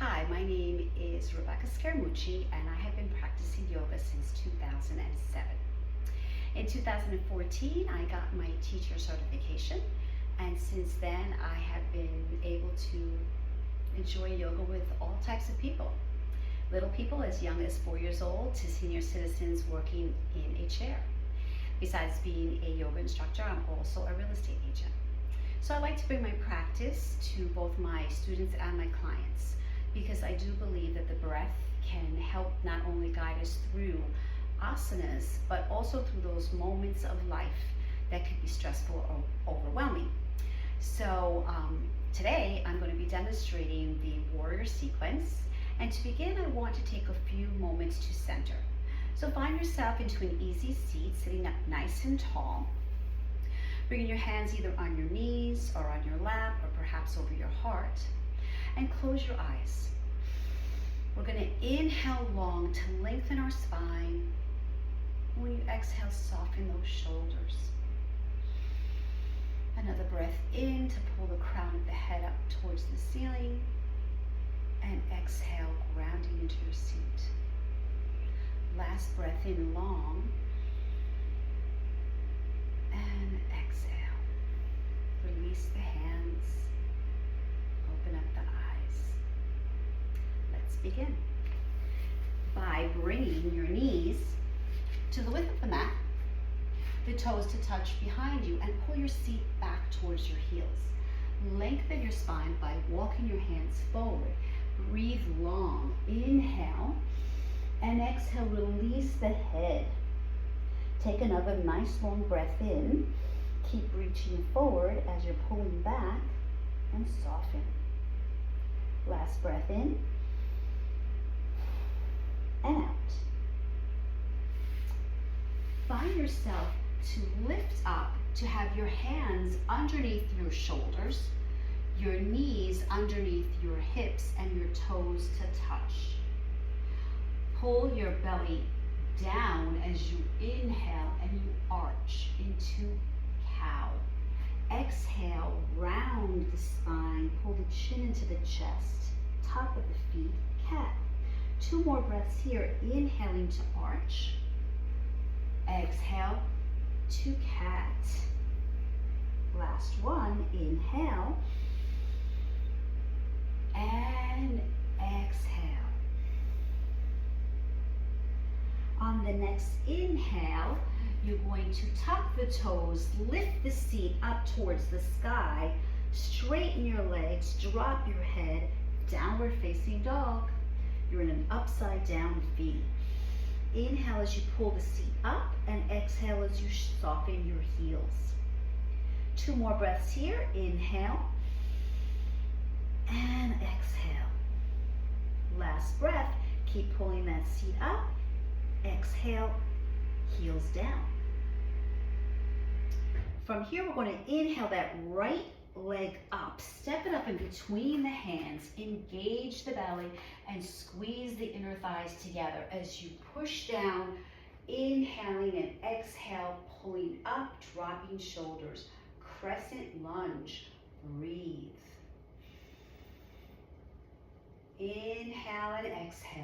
Hi, my name is Rebecca Scaramucci and I have been practicing yoga since 2007. In 2014, I got my teacher certification, and since then I have been able to enjoy yoga with all types of people. Little people as young as 4 years old to senior citizens working in a chair. Besides being a yoga instructor, I'm also a real estate agent. So I like to bring my practice to both my students and my clients, because I do believe that the breath can help not only guide us through asanas, but also through those moments of life that could be stressful or overwhelming. So today I'm going to be demonstrating the warrior sequence. And to begin, I want to take a few moments to center. So find yourself into an easy seat, sitting up nice and tall. Bringing your hands either on your knees or on your lap or perhaps over your heart. And close your eyes. We're going to inhale long to lengthen our spine. When you exhale, soften those shoulders. Another breath in to pull the crown of the head up towards the ceiling. And exhale, grounding into your seat. Last breath in long. And exhale. Release the hands. Open up the eyes. Let's begin. By bringing your knees to the width of the mat, the toes to touch behind you, and pull your seat back towards your heels. Lengthen your spine by walking your hands forward. Breathe long. Inhale. And exhale, release the head. Take another nice long breath in. Keep reaching forward as you're pulling back, and soften. Last breath in and out. Find yourself to lift up, to have your hands underneath your shoulders, your knees underneath your hips, and your toes to touch. Pull your belly down as you inhale and you arch into cow. Exhale, round the spine, pull the chin into the chest, top of the feet, cat. 2 more breaths here, inhaling to arch. Exhale to cat. Last one, inhale and exhale. On the next inhale, you're going to tuck the toes, lift the seat up towards the sky, straighten your legs, drop your head, downward facing dog. You're in an upside down V. Inhale as you pull the seat up, and exhale as you soften your heels. 2 more breaths here. Inhale and exhale. Last breath, keep pulling that seat up. Exhale, heels down. From here, we're going to inhale that right leg up. Step it up in between the hands. Engage the belly and squeeze the inner thighs together as you push down, inhaling and exhale, pulling up, dropping shoulders. Crescent lunge. Breathe. Inhale and exhale.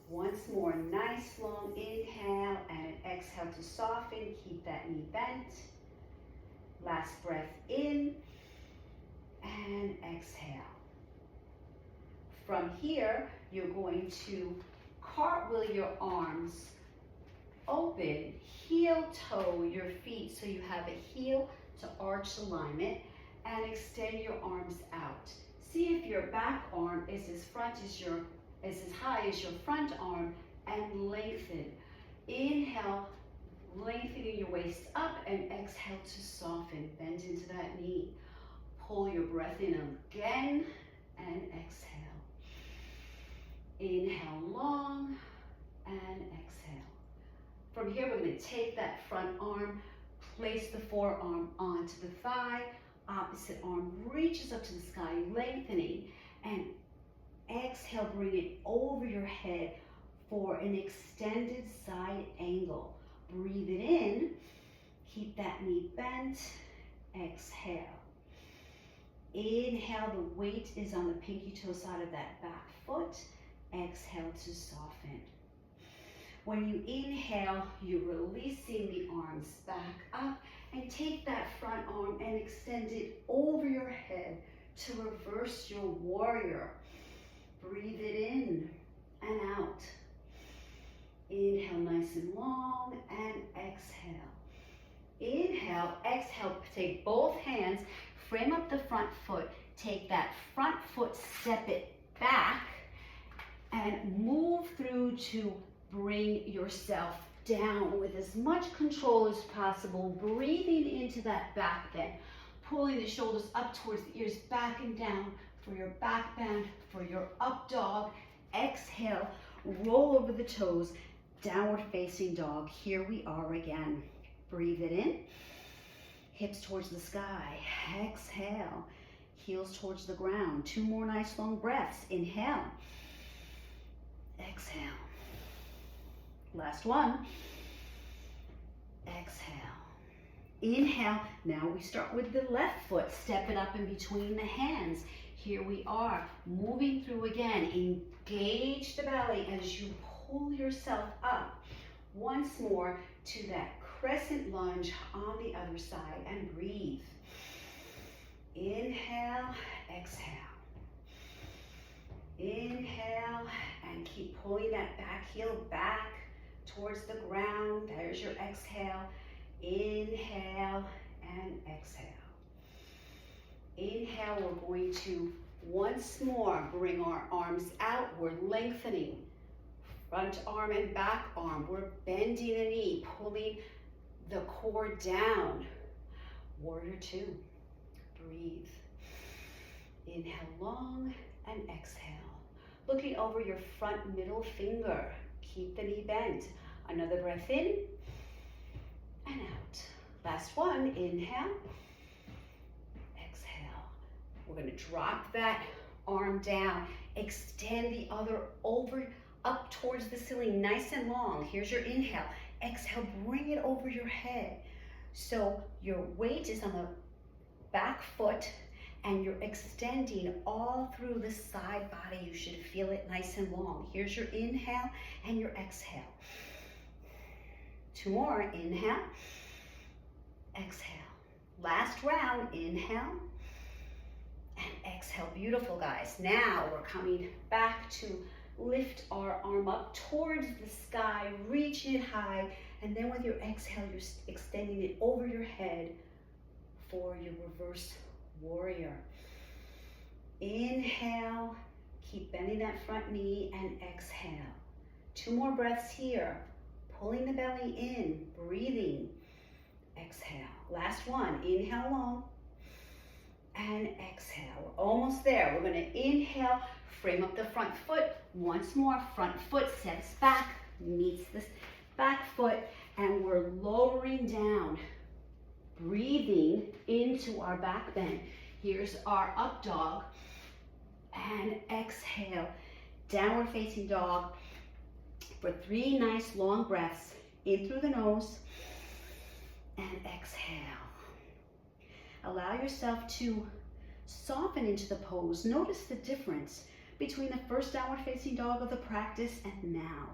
Once more, nice long inhale and an exhale to soften. Keep that knee bent. Last breath in and exhale. From here, you're going to cartwheel your arms open, heel toe your feet so you have a heel to arch alignment, and extend your arms out. See if your back arm is as high as your front arm, and lengthen. Inhale, lengthening your waist up, and exhale to soften. Bend into that knee. Pull your breath in again and exhale. Inhale long and exhale. From here, we're going to take that front arm, place the forearm onto the thigh, opposite arm reaches up to the sky, lengthening, and exhale, bring it over your head for an extended side angle. Breathe it in, keep that knee bent, exhale. Inhale, the weight is on the pinky toe side of that back foot. Exhale to soften. When you inhale, you're releasing the arms back up, and take that front arm and extend it over your head to reverse your warrior. Breathe it in and out. Inhale nice and long, and exhale. Inhale, exhale, take both hands, frame up the front foot, take that front foot, step it back, and move through to bring yourself down with as much control as possible, breathing into that back bend, pulling the shoulders up towards the ears, back and down for your back bend, for your up dog. Exhale, roll over the toes, downward facing dog. Here we are again. Breathe it in, hips towards the sky. Exhale, heels towards the ground. 2 more nice long breaths. Inhale, exhale. Last one. Exhale. Inhale. Now we start with the left foot. Step it up in between the hands. Here we are, moving through again. Engage the belly as you pull yourself up. Once more to that crescent lunge on the other side, and breathe. Inhale, exhale. Inhale, and keep pulling that back heel back towards the ground. There's your exhale. Inhale and exhale. Inhale, we're going to once more bring our arms out. We're lengthening front arm and back arm. We're bending the knee, pulling the core down. Warrior 2. Breathe. Inhale long and exhale. Looking over your front middle finger. Keep the knee bent. Another breath in and out. Last one. Inhale. Exhale. We're going to drop that arm down. Extend the other over up towards the ceiling, nice and long. Here's your inhale. Exhale, bring it over your head. So your weight is on the back foot, and you're extending all through the side body. You should feel it nice and long. Here's your inhale and your exhale. 2 more. Inhale, exhale. Last round. Inhale and exhale. Beautiful, guys. Now we're coming back to lift our arm up towards the sky, reaching it high, and then with your exhale, you're extending it over your head for your reverse warrior. Inhale, keep bending that front knee, and exhale. 2 more breaths here. Pulling the belly in, breathing. Exhale. Last one. Inhale long and exhale. We're almost there. We're going to inhale, frame up the front foot. Once more, front foot steps back, meets this back foot, and we're lowering down, breathing into our back bend. Here's our up dog, and exhale, downward facing dog for 3 nice long breaths, in through the nose, and exhale. Allow yourself to soften into the pose. Notice the difference between the first downward facing dog of the practice and now.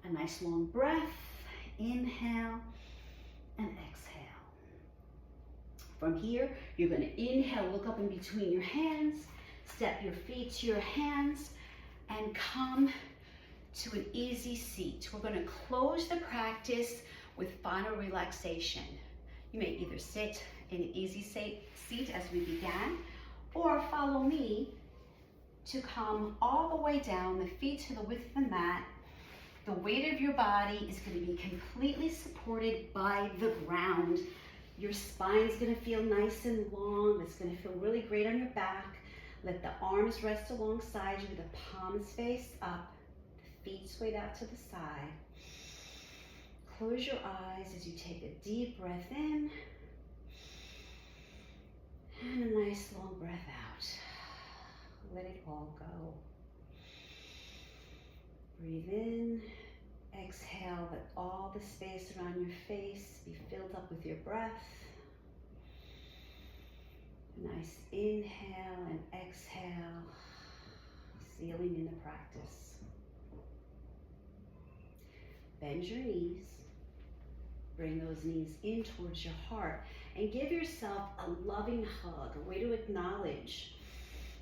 A nice long breath, inhale and exhale. From here, you're going to inhale, look up in between your hands, step your feet to your hands, and come to an easy seat. We're going to close the practice with final relaxation. You may either sit in an easy seat as we began, or follow me to come all the way down, the feet to the width of the mat. The weight of your body is going to be completely supported by the ground. Your spine is going to feel nice and long. It's going to feel really great on your back. Let the arms rest alongside you, the palms face up, the feet swayed out to the side. Close your eyes as you take a deep breath in and a nice long breath out. Let it all go. Breathe in, exhale, let all the space around your face be filled up with your breath. Nice inhale and exhale, sealing in the practice. Bend your knees. Bring those knees in towards your heart and give yourself a loving hug, a way to acknowledge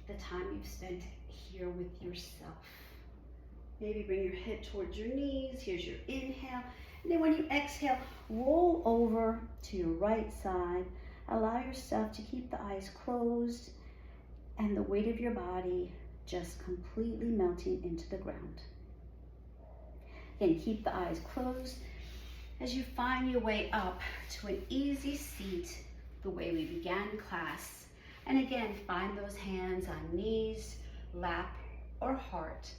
the time you've spent here with yourself. Maybe bring your head towards your knees. Here's your inhale. And then when you exhale, roll over to your right side. Allow yourself to keep the eyes closed and the weight of your body just completely melting into the ground. Again, keep the eyes closed as you find your way up to an easy seat the way we began class. And again, find those hands on knees, lap, or heart.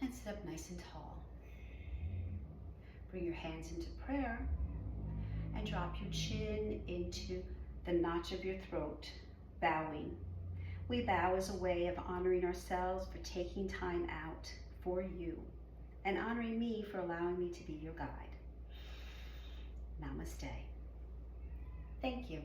And sit up nice and tall. Bring your hands into prayer and drop your chin into the notch of your throat, bowing. We bow as a way of honoring ourselves for taking time out for you and honoring me for allowing me to be your guide. Namaste. Thank you.